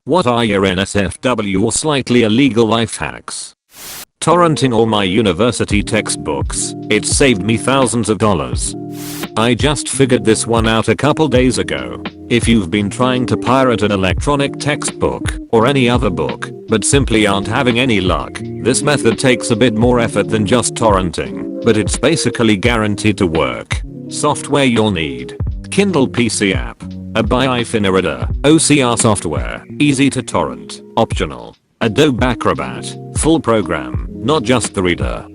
What are your NSFW or slightly illegal life hacks? Torrenting all my university textbooks, it's saved me thousands of dollars. I just figured this one out a couple days ago. If you've been trying to pirate an electronic textbook or any other book, but simply aren't having any luck, this method takes a bit more effort than just torrenting, but it's basically guaranteed to work. Software you'll need: Kindle PC app, a biphone reader, OCR software, easy to torrent, optional. Adobe Acrobat, full program, not just the reader.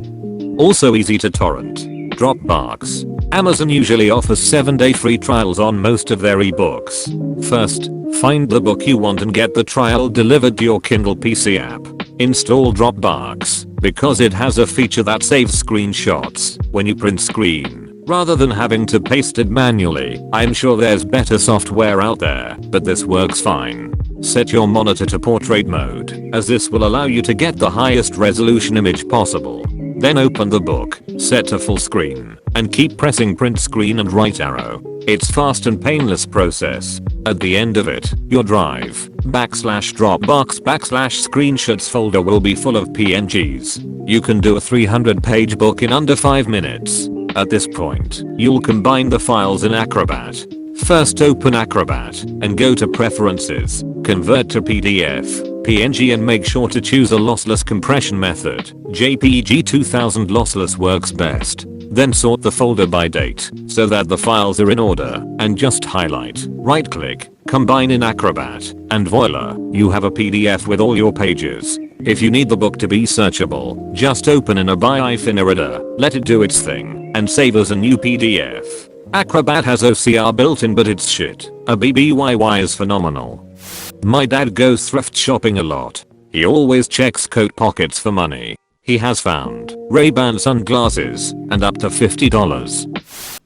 Also easy to torrent. Dropbox. Amazon usually offers 7-day free trials on most of their ebooks. First, find the book you want and get the trial delivered to your Kindle PC app. Install Dropbox, because it has a feature that saves screenshots when you print screen, rather than having to paste it manually. I'm sure there's better software out there, but this works fine. Set your monitor to portrait mode, as this will allow you to get the highest resolution image possible. Then open the book, set to full screen, and keep pressing print screen and right arrow. It's fast and painless process. At the end of it, your drive, /Dropbox /screenshots folder will be full of PNGs. You can do a 300-page book in under 5 minutes. At this point, you'll combine the files in Acrobat. First open Acrobat and go to Preferences, Convert to PDF, PNG, and make sure to choose a lossless compression method. JPEG 2000 lossless works best. Then sort the folder by date so that the files are in order, and just highlight, right click, combine in Acrobat, and voila, you have a PDF with all your pages. If you need the book to be searchable, just open in a biphone reader, let it do its thing, and save as a new PDF. Acrobat has OCR built in, but it's shit. A BBYY is phenomenal. My dad goes thrift shopping a lot. He always checks coat pockets for money. He has found Ray-Ban sunglasses and up to $50.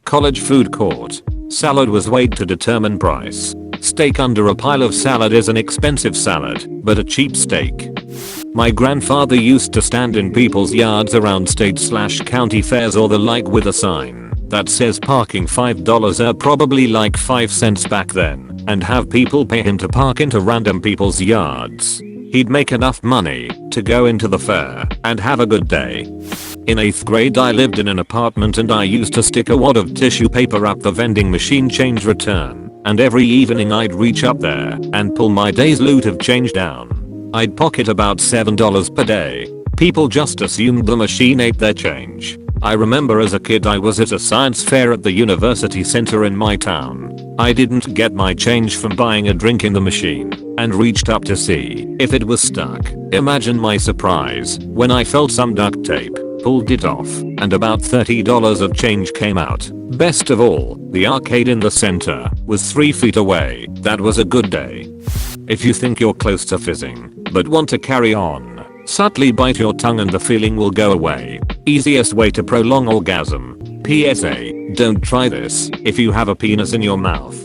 College food court. Salad was weighed to determine price. Steak under a pile of salad is an expensive salad, but a cheap steak. My grandfather used to stand in people's yards around state/county fairs or the like with a sign that says parking $5 or probably like 5 cents back then, and have people pay him to park into random people's yards. He'd make enough money to go into the fair and have a good day. In 8th grade I lived in an apartment and I used to stick a wad of tissue paper up the vending machine change return, and every evening I'd reach up there and pull my day's loot of change down. I'd pocket about $7 per day. People just assumed the machine ate their change. I remember as a kid I was at a science fair at the university center in my town. I didn't get my change from buying a drink in the machine and reached up to see if it was stuck. Imagine my surprise when I felt some duct tape, pulled it off, and about $30 of change came out. Best of all, the arcade in the center was 3 feet away. That was a good day. If you think you're close to fizzing but want to carry on, subtly bite your tongue and the feeling will go away. Easiest way to prolong orgasm. PSA, don't try this if you have a penis in your mouth.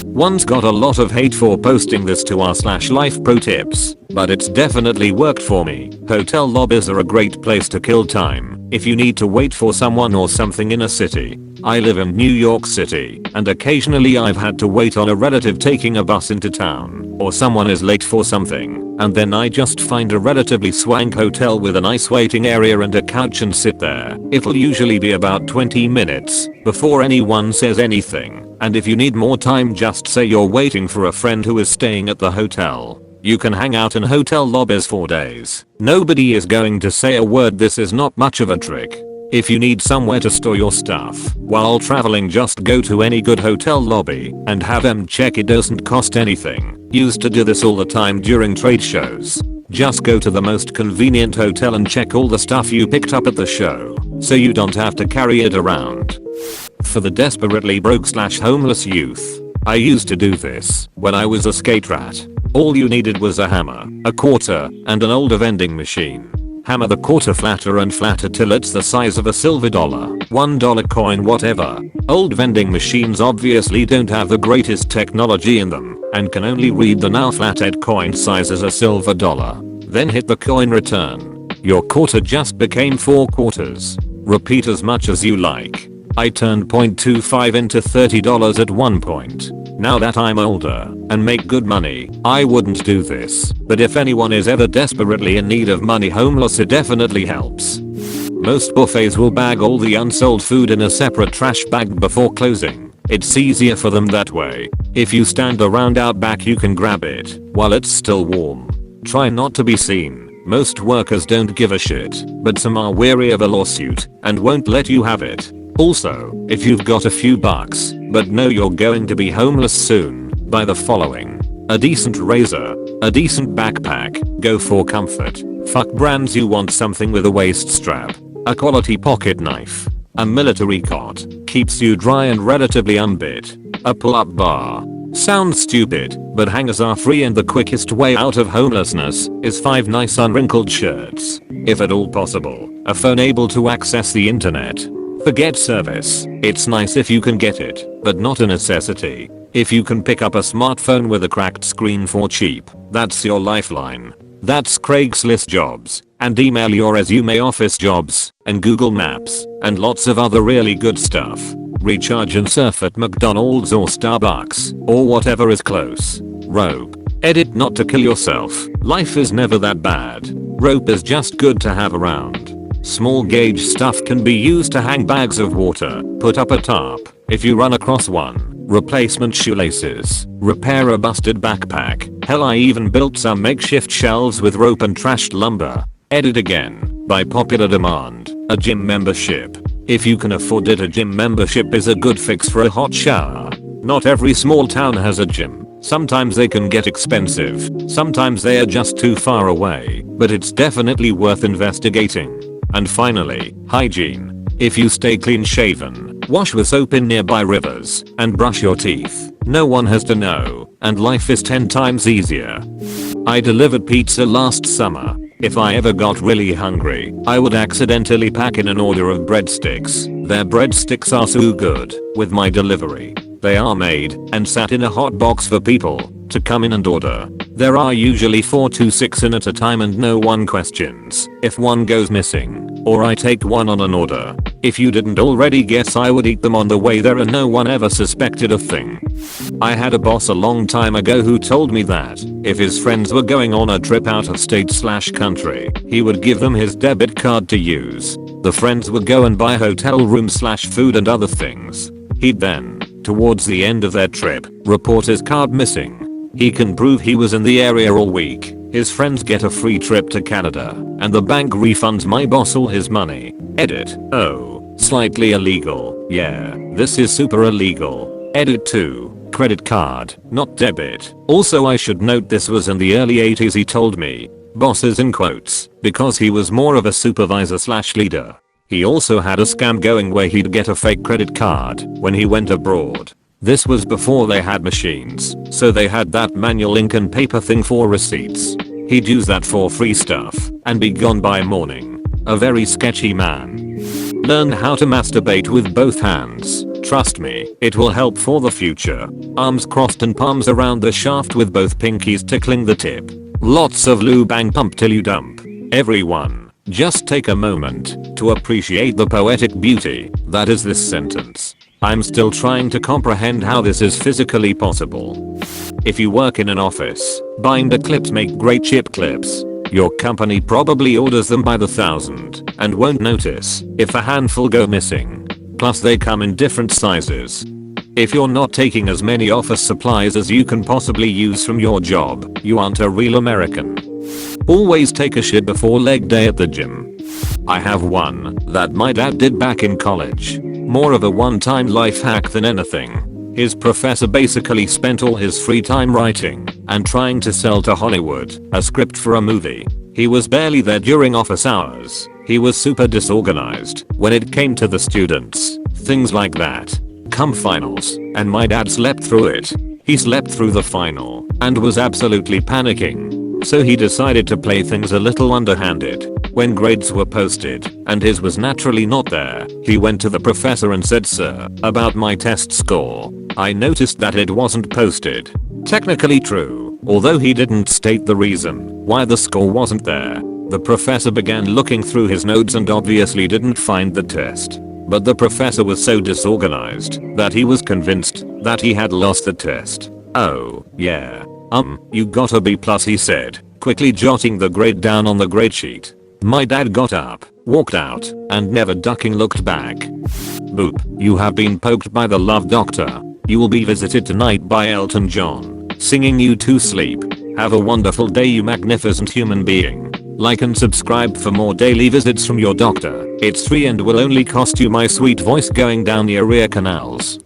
Once got a lot of hate for posting this to r/life pro tips, but it's definitely worked for me. Hotel lobbies are a great place to kill time if you need to wait for someone or something in a city. I live in New York City, and occasionally I've had to wait on a relative taking a bus into town, or someone is late for something, and then I just find a relatively swank hotel with a nice waiting area and a couch and sit there. It'll usually be about 20 minutes before anyone says anything, and if you need more time just say you're waiting for a friend who is staying at the hotel. You can hang out in hotel lobbies for days. Nobody is going to say a word. This is not much of a trick. If you need somewhere to store your stuff while traveling, just go to any good hotel lobby and have them check. It doesn't cost anything. Used to do this all the time during trade shows. Just go to the most convenient hotel and check all the stuff you picked up at the show, so you don't have to carry it around. For the desperately broke/homeless youth, I used to do this when I was a skate rat. All you needed was a hammer, a quarter, and an older vending machine. Hammer the quarter flatter and flatter till it's the size of a silver dollar, $1 coin, whatever. Old vending machines obviously don't have the greatest technology in them and can only read the now flathead coin size as a silver dollar. Then hit the coin return. Your quarter just became 4 quarters. Repeat as much as you like. I turned .25 into $30 at one point. Now that I'm older and make good money, I wouldn't do this, but if anyone is ever desperately in need of money homeless, it definitely helps. Most buffets will bag all the unsold food in a separate trash bag before closing. It's easier for them that way. If you stand around out back you can grab it while it's still warm. Try not to be seen. Most workers don't give a shit, but some are wary of a lawsuit and won't let you have it. Also, if you've got a few bucks, but know you're going to be homeless soon, buy the following. A decent razor, a decent backpack, go for comfort. Fuck brands, you want something with a waist strap, a quality pocket knife, a military cot, keeps you dry and relatively unbit, a pull-up bar. Sounds stupid, but hangers are free and the quickest way out of homelessness is 5 nice unwrinkled shirts. If at all possible, a phone able to access the internet. Forget service, it's nice if you can get it, but not a necessity. If you can pick up a smartphone with a cracked screen for cheap, that's your lifeline. That's Craigslist jobs, and email your resume, office jobs, and Google Maps, and lots of other really good stuff. Recharge and surf at McDonald's or Starbucks, or whatever is close. Rope. Edit not to kill yourself, life is never that bad. Rope is just good to have around. Small gauge stuff can be used to hang bags of water, put up a tarp, if you run across one, replacement shoelaces, repair a busted backpack, hell I even built some makeshift shelves with rope and trashed lumber. Edit again, by popular demand, a gym membership. If you can afford it, a gym membership is a good fix for a hot shower. Not every small town has a gym. Sometimes they can get expensive, sometimes they are just too far away, but it's definitely worth investigating. And finally, hygiene. If you stay clean shaven, wash with soap in nearby rivers, and brush your teeth, no one has to know, and life is 10 times easier. I delivered pizza last summer. If I ever got really hungry, I would accidentally pack in an order of breadsticks. Their breadsticks are so good with my delivery. They are made and sat in a hot box for people to come in and order. There are usually 4 to 6 in at a time and no one questions if one goes missing, or I take one on an order. If you didn't already guess, I would eat them on the way there and no one ever suspected a thing. I had a boss a long time ago who told me that if his friends were going on a trip out of state/country, he would give them his debit card to use. The friends would go and buy hotel room/food and other things. He'd then, towards the end of their trip, report his card missing. He can prove he was in the area all week. His friends get a free trip to Canada, and the bank refunds my boss all his money. Edit. Oh, slightly illegal. Yeah, this is super illegal. Edit 2. Credit card, not debit. Also, I should note this was in the early 80s, he told me. Bosses in quotes, because he was more of a supervisor/leader. He also had a scam going where he'd get a fake credit card when he went abroad. This was before they had machines, so they had that manual ink and paper thing for receipts. He'd use that for free stuff and be gone by morning. A very sketchy man. Learn how to masturbate with both hands. Trust me, it will help for the future. Arms crossed and palms around the shaft with both pinkies tickling the tip. Lots of lube and pump till you dump. Everyone, just take a moment to appreciate the poetic beauty that is this sentence. I'm still trying to comprehend how this is physically possible. If you work in an office, binder clips make great chip clips. Your company probably orders them by the thousand and won't notice if a handful go missing. Plus they come in different sizes. If you're not taking as many office supplies as you can possibly use from your job, you aren't a real American. Always take a shit before leg day at the gym. I have one that my dad did back in college. More of a one-time life hack than anything. His professor basically spent all his free time writing and trying to sell to Hollywood a script for a movie. He was barely there during office hours. He was super disorganized when it came to the students. Things like that. Come finals, and my dad slept through it. He slept through the final and was absolutely panicking. So he decided to play things a little underhanded. When grades were posted and his was naturally not there, he went to the professor and said, "Sir, about my test score. I noticed that it wasn't posted." Technically true, although he didn't state the reason why the score wasn't there. The professor began looking through his notes and obviously didn't find the test. but the professor was so disorganized that he was convinced that he had lost the test. Oh, yeah. You got a B+, he said, quickly jotting the grade down on the grade sheet. My dad got up, walked out, and never ducking looked back. Boop, you have been poked by the love doctor. You will be visited tonight by Elton John, singing you to sleep. Have a wonderful day, you magnificent human being. Like and subscribe for more daily visits from your doctor. It's free and will only cost you my sweet voice going down your ear canals.